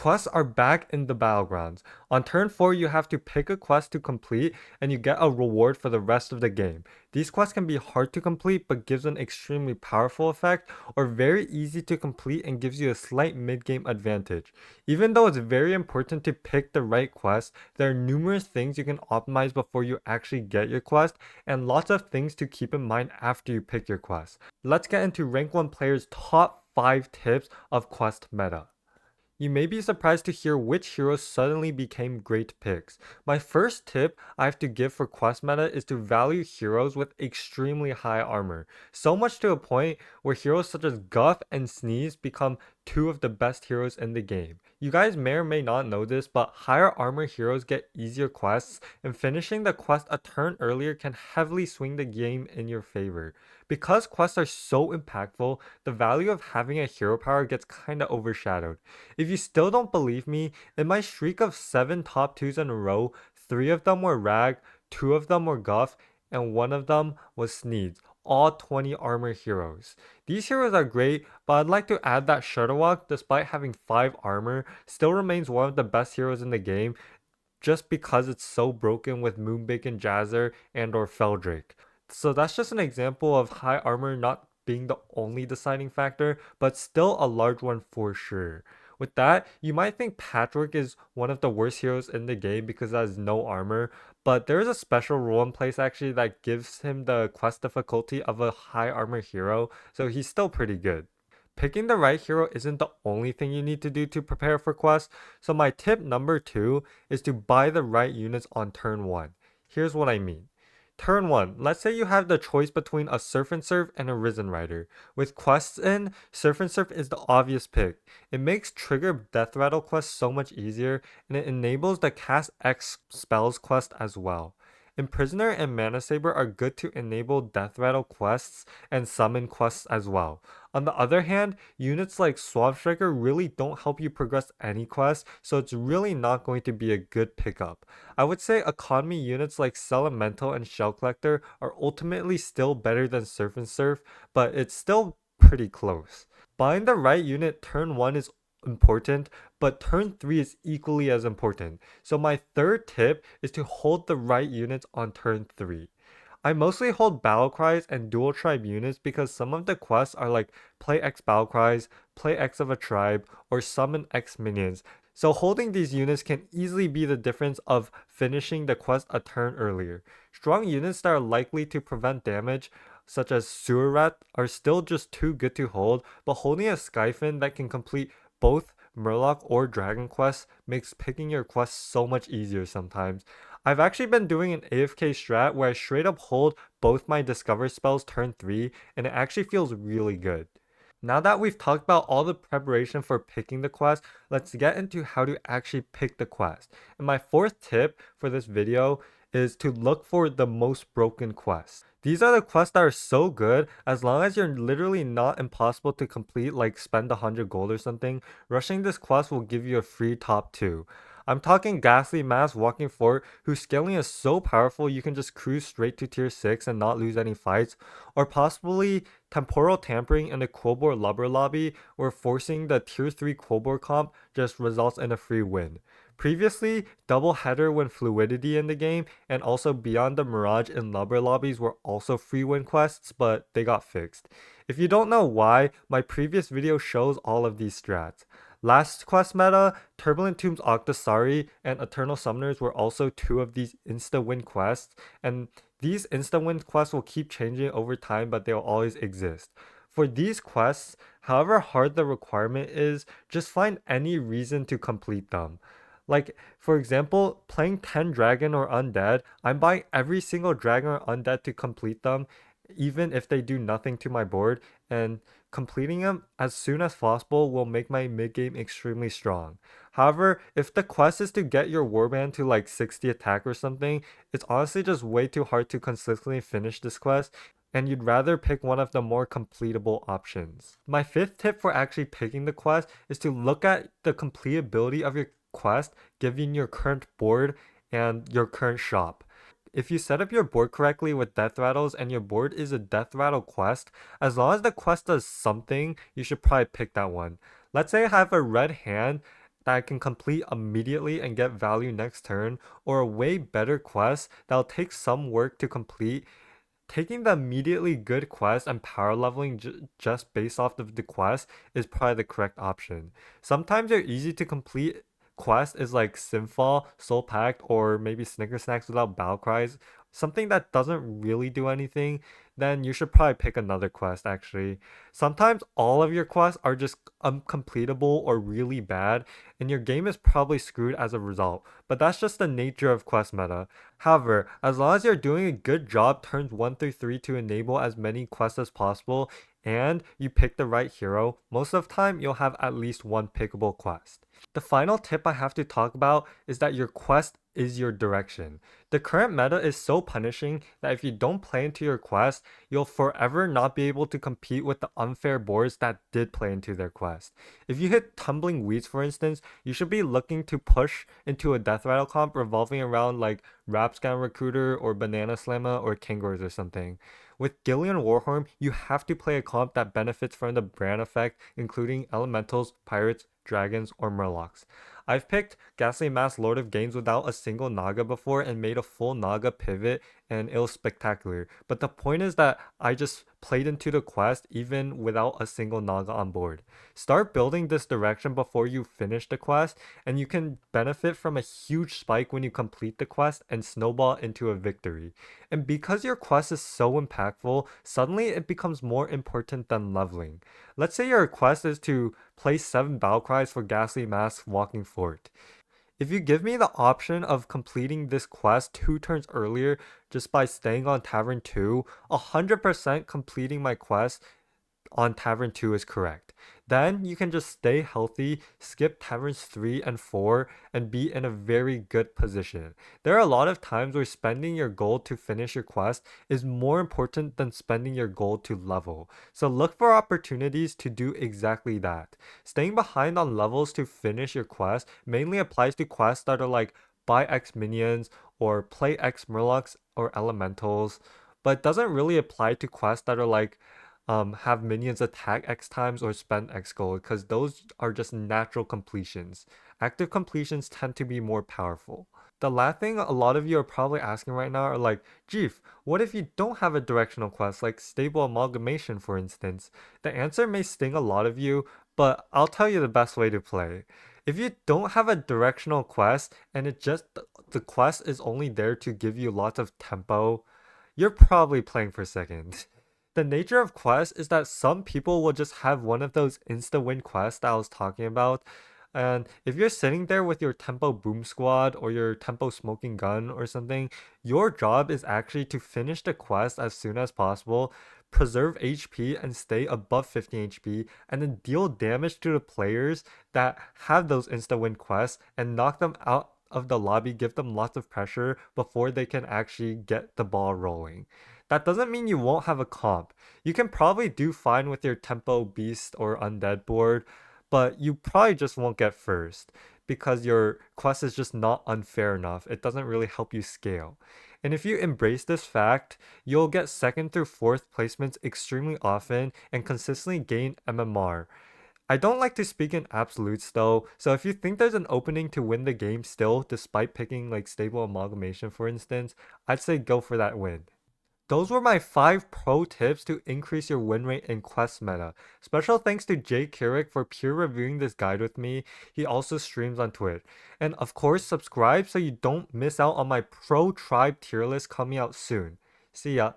quests are back in the Battlegrounds. On turn 4, you have to pick a quest to complete and you get a reward for the rest of the game. These quests can be hard to complete but gives an extremely powerful effect, or very easy to complete and gives you a slight mid-game advantage. Even though it's very important to pick the right quest, there are numerous things you can optimize before you actually get your quest, and lots of things to keep in mind after you pick your quest. Let's get into rank 1 players' top 5 tips of quest meta. You may be surprised to hear which heroes suddenly became great picks. My first tip I have to give for quest meta is to value heroes with extremely high armor. So much to a point where heroes such as Guff and Sneeze become two of the best heroes in the game. You guys may or may not know this, but higher armor heroes get easier quests, and finishing the quest a turn earlier can heavily swing the game in your favor. Because quests are so impactful, the value of having a hero power gets kinda overshadowed. If you still don't believe me, in my streak of 7 top 2s in a row, 3 of them were Rag, 2 of them were Guff, and 1 of them was Sneeds, all 20 armor heroes. These heroes are great, but I'd like to add that Shutterwalk, despite having 5 armor, still remains one of the best heroes in the game, just because it's so broken with Moonbacon Jazzer and or Feldrake. So that's just an example of high armor not being the only deciding factor, but still a large one for sure. With that, you might think Patchwork is one of the worst heroes in the game because it has no armor, but there is a special rule in place actually that gives him the quest difficulty of a high armor hero, so he's still pretty good. Picking the right hero isn't the only thing you need to do to prepare for quests, so my tip number 2 is to buy the right units on turn 1. Here's what I mean. Turn 1, let's say you have the choice between a Surf and Surf and a Risen Rider. With quests in, Surf and Surf is the obvious pick. It makes trigger Death Rattle quests so much easier, and it enables the Cast X spells quest as well. Imprisoner and Mana Saber are good to enable Death Rattle quests and summon quests as well. On the other hand, units like Swamp Striker really don't help you progress any quest, so it's really not going to be a good pickup. I would say economy units like Elemental and Shell Collector are ultimately still better than Surf and Surf, but it's still pretty close. Buying the right unit turn 1 is important, but turn 3 is equally as important. So my third tip is to hold the right units on turn 3. I mostly hold battle cries and dual tribe units because some of the quests are like play X battle cries, play X of a tribe, or summon X minions. So holding these units can easily be the difference of finishing the quest a turn earlier. Strong units that are likely to prevent damage, such as Sewer Rat, are still just too good to hold, but holding a Skyfin that can complete both Murloc or Dragon quests makes picking your quests so much easier sometimes. I've actually been doing an AFK strat where I straight up hold both my Discover spells turn 3, and it actually feels really good. Now that we've talked about all the preparation for picking the quest, let's get into how to actually pick the quest. And my fourth tip for this video is to look for the most broken quests. These are the quests that are so good, as long as you're literally not impossible to complete, like spend 100 gold or something, rushing this quest will give you a free top 2. I'm talking Ghastly Mass Walking Fort, whose scaling is so powerful you can just cruise straight to tier 6 and not lose any fights, or possibly Temporal Tampering in the Quobor Lubber lobby, where forcing the tier 3 Quobor comp just results in a free win. Previously, Double Header when Fluidity in the game, and also Beyond the Mirage in Lubber lobbies were also free win quests, but they got fixed. If you don't know why, my previous video shows all of these strats. Last quest meta, Turbulent Tombs Octosari and Eternal Summoners were also 2 of these insta-win quests, and these insta-win quests will keep changing over time, but they'll always exist. For these quests, however hard the requirement is, just find any reason to complete them. Like, for example, playing 10 Dragon or Undead, I'm buying every single Dragon or Undead to complete them, even if they do nothing to my board, and completing them as soon as possible will make my mid-game extremely strong. However, if the quest is to get your warband to like 60 attack or something, it's honestly just way too hard to consistently finish this quest, and you'd rather pick one of the more completable options. My fifth tip for actually picking the quest is to look at the completability of your quest given your current board and your current shop. If you set up your board correctly with death rattles and your board is a death rattle quest, as long as the quest does something, you should probably pick that one. Let's say I have a red hand that I can complete immediately and get value next turn, or a way better quest that'll take some work to complete, taking the immediately good quest and power leveling just based off of the quest is probably the correct option. Sometimes your easy to complete quest is like Simfall, Soul Pact, or maybe Snicker Snacks without battle cries, something that doesn't really do anything, then you should probably pick another quest actually. Sometimes all of your quests are just uncompletable or really bad, and your game is probably screwed as a result, but that's just the nature of quest meta. However, as long as you're doing a good job turns 1 through 3 to enable as many quests as possible, and you pick the right hero, most of the time you'll have at least one pickable quest. The final tip I have to talk about is that your quest is your direction. The current meta is so punishing that if you don't play into your quest, you'll forever not be able to compete with the unfair boards that did play into their quest. If you hit Tumbling Weeds for instance, you should be looking to push into a Death Rattle comp revolving around like Rapscan Recruiter or Banana Slamma or Kangors or something. With Gillian Warhorn, you have to play a comp that benefits from the brand effect, including Elementals, Pirates, Dragons, or Murlocs. I've picked Ghastly Mask Lord of Games without a single Naga before and made a full Naga pivot, and it was spectacular. But the point is that I just played into the quest even without a single Naga on board. Start building this direction before you finish the quest, and you can benefit from a huge spike when you complete the quest and snowball into a victory. And because your quest is so impactful, suddenly it becomes more important than leveling. Let's say your quest is to place 7 battle cries for Ghastly Mask's Walking Fort. If you give me the option of completing this quest 2 turns earlier just by staying on Tavern 2, 100% completing my quest on Tavern 2 is correct. Then you can just stay healthy, skip Taverns 3 and 4, and be in a very good position. There are a lot of times where spending your gold to finish your quest is more important than spending your gold to level. So look for opportunities to do exactly that. Staying behind on levels to finish your quest mainly applies to quests that are like buy X minions or play X Murlocs or Elementals, but it doesn't really apply to quests that are like have minions attack X times or spend X gold, because those are just natural completions. Active completions tend to be more powerful. The last thing a lot of you are probably asking right now are like, Jeef, what if you don't have a directional quest like Stable Amalgamation for instance? The answer may sting a lot of you, but I'll tell you the best way to play. If you don't have a directional quest and the quest is only there to give you lots of tempo, you're probably playing for second. The nature of quests is that some people will just have one of those insta-win quests that I was talking about. And if you're sitting there with your Tempo Boom Squad or your Tempo Smoking Gun or something, your job is actually to finish the quest as soon as possible, preserve HP and stay above 15 HP, and then deal damage to the players that have those insta-win quests and knock them out of the lobby, give them lots of pressure before they can actually get the ball rolling. That doesn't mean you won't have a comp. You can probably do fine with your Tempo Beast or Undead board, but you probably just won't get first because your quest is just not unfair enough. It doesn't really help you scale. And if you embrace this fact, you'll get 2nd through 4th placements extremely often and consistently gain MMR. I don't like to speak in absolutes though, so if you think there's an opening to win the game still, despite picking like Stable Amalgamation for instance, I'd say go for that win. Those were my 5 pro tips to increase your win rate in quest meta. Special thanks to Jay Kirik for peer reviewing this guide with me. He also streams on Twitch. And of course, subscribe so you don't miss out on my pro tribe tier list coming out soon. See ya.